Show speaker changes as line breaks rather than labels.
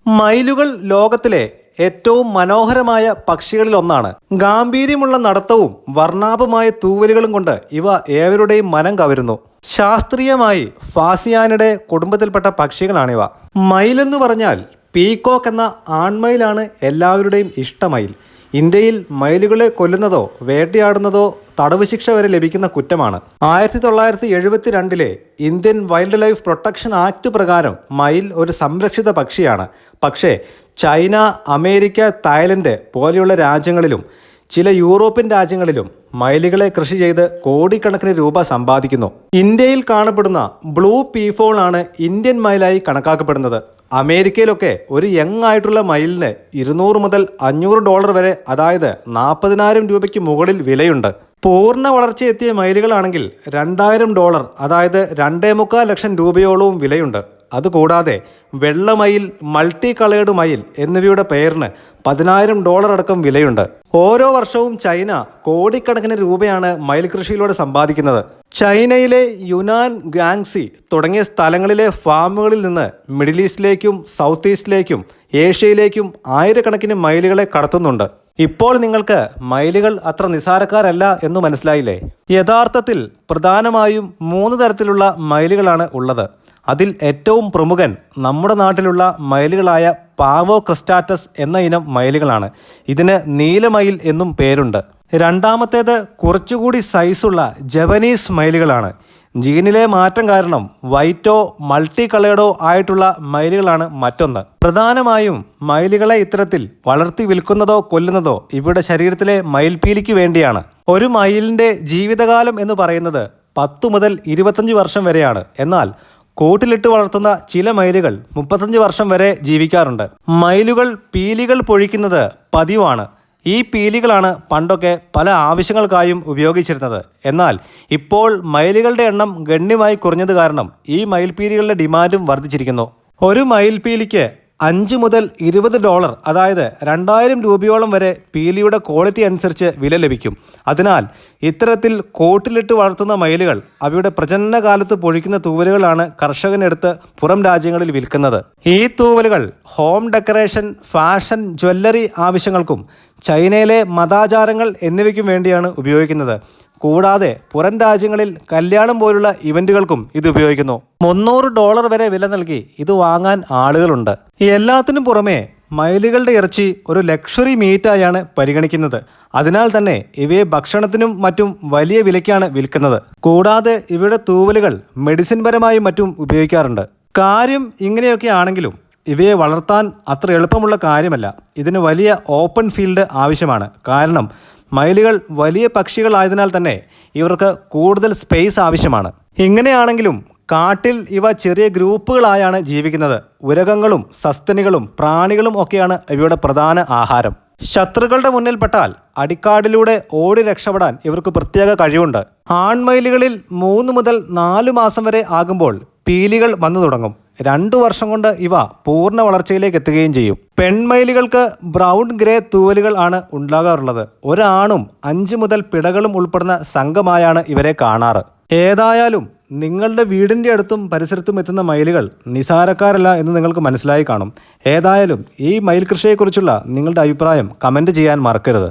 മയിലുകൾ ലോകത്തിലെ ഏറ്റവും മനോഹരമായ പക്ഷികളിൽ ഒന്നാണ്. ഗാംഭീര്യമുള്ള നടത്തവും വർണ്ണാഭമായ തൂവലുകളും കൊണ്ട് ഇവ ഏവരുടെയും മനം കവരുന്നു. ശാസ്ത്രീയമായി ഫാസിയാനിയുടെ കുടുംബത്തിൽപ്പെട്ട പക്ഷികളാണിവ. മയിലെന്ന് പറഞ്ഞാൽ പീകോക്ക് എന്ന ആൺമയിലാണ് എല്ലാവരുടെയും ഇഷ്ടമയിൽ. ഇന്ത്യയിൽ മയിലുകളെ കൊല്ലുന്നതോ വേട്ടയാടുന്നതോ തടവ് ശിക്ഷ വരെ ലഭിക്കുന്ന കുറ്റമാണ്. 1972 Indian wild life protection act പ്രകാരം മയിൽ ഒരു സംരക്ഷിത പക്ഷിയാണ്. പക്ഷേ ചൈന, അമേരിക്ക, തായ്ലൻഡ് പോലെയുള്ള രാജ്യങ്ങളിലും ചില യൂറോപ്യൻ രാജ്യങ്ങളിലും മയിലുകളെ കൃഷി ചെയ്ത് കോടിക്കണക്കിന് രൂപ സമ്പാദിക്കുന്നു. ഇന്ത്യയിൽ കാണപ്പെടുന്ന ബ്ലൂ പീഫോൾ ആണ് ഇന്ത്യൻ മയിലായി കണക്കാക്കപ്പെടുന്നത്. അമേരിക്കയിലൊക്കെ ഒരു യങ് ആയിട്ടുള്ള മയിലിന് $200 മുതൽ $500 വരെ, അതായത് 40,000 രൂപയ്ക്ക് മുകളിൽ വിലയുണ്ട്. പൂർണ്ണ വളർച്ചയെത്തിയ മയിലുകളാണെങ്കിൽ $2,000, അതായത് 2.25 ലക്ഷം രൂപയോളവും വിലയുണ്ട്. അതുകൂടാതെ വെള്ളമയിൽ, മൾട്ടി കളേർഡ് മയിൽ എന്നിവയുടെ പേരിന് $10,000 അടക്കം വിലയുണ്ട്. ഓരോ വർഷവും ചൈന കോടിക്കണക്കിന് രൂപയാണ് മയിൽ കൃഷിയിലൂടെ സമ്പാദിക്കുന്നത്. ചൈനയിലെ യുനാൻ, ഗ്വാങ്സി തുടങ്ങിയ സ്ഥലങ്ങളിലെ ഫാമുകളിൽ നിന്ന് മിഡിൽ ഈസ്റ്റിലേക്കും സൗത്ത് ഈസ്റ്റിലേക്കും ഏഷ്യയിലേക്കും ആയിരക്കണക്കിന് മയിലുകളെ കടത്തുന്നുണ്ട്. ഇപ്പോൾ നിങ്ങൾക്ക് മയിലുകൾ അത്ര നിസാരക്കാരല്ല എന്ന് മനസ്സിലായില്ലേ? യഥാർത്ഥത്തിൽ പ്രധാനമായും 3 തരത്തിലുള്ള മയിലുകളാണ് ഉള്ളത്. അതിൽ ഏറ്റവും പ്രമുഖൻ നമ്മുടെ നാട്ടിലുള്ള മയിലുകളായ പാവോ ക്രിസ്റ്റാറ്റസ് എന്ന ഇനം മയിലുകളാണ്. ഇതിന് നീലമയിൽ എന്നും പേരുണ്ട്. രണ്ടാമത്തേത് കുറച്ചുകൂടി സൈസുള്ള ജപ്പനീസ് മയിലുകളാണ്. ജീനിലെ മാറ്റം കാരണം വൈറ്റോ, മൾട്ടി കളേർഡോ ആയിട്ടുള്ള മയിലുകളാണ് മറ്റൊന്ന്. പ്രധാനമായും മയിലുകളെ ഇത്തരത്തിൽ വളർത്തി വിൽക്കുന്നതോ കൊല്ലുന്നതോ ഇവയുടെ ശരീരത്തിലെ മയിൽപീലിക്ക് വേണ്ടിയാണ്. ഒരു മയിലിൻ്റെ ജീവിതകാലം എന്ന് പറയുന്നത് 10 മുതൽ 25 വർഷം വരെയാണ്. എന്നാൽ കൂട്ടിലിട്ട് വളർത്തുന്ന ചില മയിലുകൾ 35 വർഷം വരെ ജീവിക്കാറുണ്ട്. മയിലുകൾ പീലികൾ പൊഴിക്കുന്നത് പതിവാണ്. ഈ പീലികളാണ് പണ്ടൊക്കെ പല ആവശ്യങ്ങൾക്കായും ഉപയോഗിച്ചിരുന്നത്. എന്നാൽ ഇപ്പോൾ മയിലുകളുടെ എണ്ണം ഗണ്യമായി കുറഞ്ഞത് കാരണം ഈ മയിൽപീലികളുടെ ഡിമാൻഡും വർദ്ധിച്ചിരിക്കുന്നു. ഒരു മയിൽപീലിക്ക് $5 മുതൽ $20, അതായത് 2,000 രൂപയോളം വരെ പീലിയുടെ ക്വാളിറ്റി അനുസരിച്ച് വില ലഭിക്കും. അതിനാൽ ഇത്തരത്തിൽ കൂട്ടിലിട്ട് വളർത്തുന്ന മയിലുകൾ അവയുടെ പ്രജനന കാലത്ത് പൊഴിക്കുന്ന തൂവലുകളാണ് കർഷകനെടുത്ത് പുറം രാജ്യങ്ങളിൽ വിൽക്കുന്നത്. ഈ തൂവലുകൾ ഹോം ഡെക്കറേഷൻ, ഫാഷൻ, ജ്വല്ലറി ആവശ്യങ്ങൾക്കും ചൈനയിലെ മതാചാരങ്ങൾ എന്നിവയ്ക്കും വേണ്ടിയാണ് ഉപയോഗിക്കുന്നത്. കൂടാതെ പുറം രാജ്യങ്ങളിൽ കല്യാണം പോലുള്ള ഇവന്റുകൾക്കും ഇത് ഉപയോഗിക്കുന്നു. $300 വരെ വില നൽകി ഇത് വാങ്ങാൻ ആളുകളുണ്ട്. എല്ലാത്തിനും പുറമെ മയിലുകളുടെ ഇറച്ചി ഒരു ലക്ഷറി മീറ്റായാണ് പരിഗണിക്കുന്നത്. അതിനാൽ തന്നെ ഇവയെ ഭക്ഷണത്തിനും മറ്റും വലിയ വിലയ്ക്കാണ് വിൽക്കുന്നത്. കൂടാതെ ഇവയുടെ തൂവലുകൾ മെഡിസിൻ പരമായും മറ്റും ഉപയോഗിക്കാറുണ്ട്. കാര്യം ഇങ്ങനെയൊക്കെ ആണെങ്കിലും ഇവയെ വളർത്താൻ അത്ര എളുപ്പമുള്ള കാര്യമല്ല. ഇതിന് വലിയ ഓപ്പൺ ഫീൽഡ് ആവശ്യമാണ്. കാരണം മയിലുകൾ വലിയ പക്ഷികളായതിനാൽ തന്നെ ഇവർക്ക് കൂടുതൽ സ്പേസ് ആവശ്യമാണ്. ഇങ്ങനെയാണെങ്കിലും കാട്ടിൽ ഇവ ചെറിയ ഗ്രൂപ്പുകളായാണ് ജീവിക്കുന്നത്. ഉരകങ്ങളും സസ്തനികളും പ്രാണികളും ഒക്കെയാണ് ഇവയുടെ പ്രധാന ആഹാരം. ശത്രുക്കളുടെ മുന്നിൽപ്പെട്ടാൽ അടിക്കാടിലൂടെ ഓടി രക്ഷപ്പെടാൻ ഇവർക്ക് പ്രത്യേക കഴിവുണ്ട്. ആൺമയിലുകളിൽ 3 മുതൽ 4 മാസം വരെ ആകുമ്പോൾ പീലികൾ വന്നു തുടങ്ങും. 2 വർഷം കൊണ്ട് ഇവ പൂർണ്ണ വളർച്ചയിലേക്ക് എത്തുകയും ചെയ്യും. പെൺമയിലുകൾക്ക് ബ്രൗൺ ഗ്രേ തൂവലുകൾ ആണ് ഉണ്ടാകാറുള്ളത്. ഒരാണും 5 മുതൽ പിടകളും ഉൾപ്പെടുന്ന സംഘമായാണ് ഇവരെ കാണാറ്. ഏതായാലും നിങ്ങളുടെ വീടിൻ്റെ അടുത്തും പരിസരത്തും എത്തുന്ന മയിലുകൾ നിസാരക്കാരല്ല എന്ന് നിങ്ങൾക്ക് മനസ്സിലായി കാണും. ഏതായാലും ഈ മയിൽ കൃഷിയെക്കുറിച്ചുള്ള നിങ്ങളുടെ അഭിപ്രായം കമൻറ്റ് ചെയ്യാൻ മറക്കരുത്.